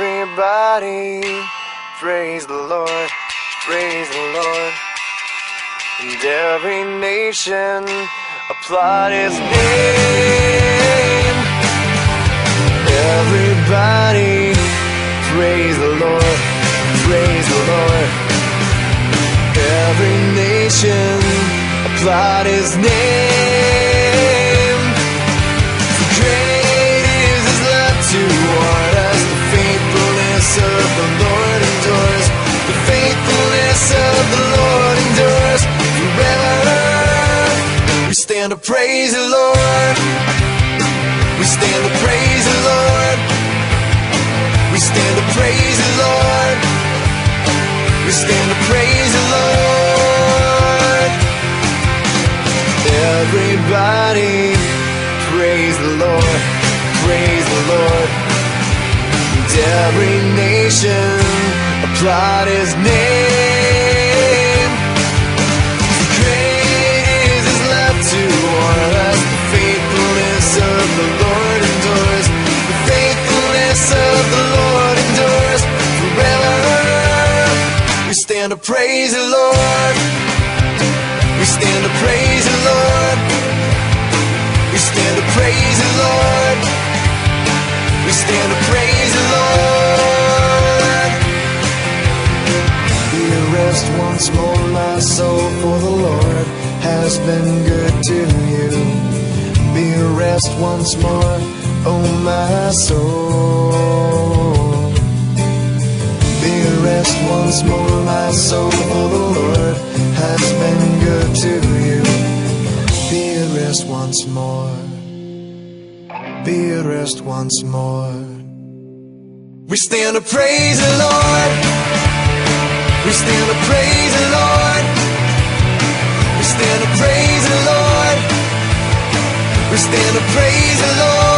Everybody, praise the Lord, praise the Lord. And every nation applaud His name. Everybody, praise the Lord, praise the Lord. Every nation applaud His name. For great is His love toward us. The faithfulness of the Lord endures. The faithfulness of the Lord endures forever. We stand to praise the Lord. We stand to praise the Lord. We stand to praise the Lord. We stand to praise the Lord. Everybody, praise the Lord, praise the Lord. And every nation applaud His name. Great is His love toward us. The faithfulness of the Lord endures. The faithfulness of the Lord endures forever. We stand to praise the Lord. We stand to praise the Lord. We stand to praise the Lord. We stand to praise the Lord. Be at rest once more, my soul, for the Lord has been good to you. Be at rest once more, oh my soul. Be at rest once more, my soul, for the Lord has been good to you. Be at rest once more. Be at rest once more. We stand to praise the Lord. We stand to praise the Lord. We stand to praise the Lord. We stand to praise the Lord.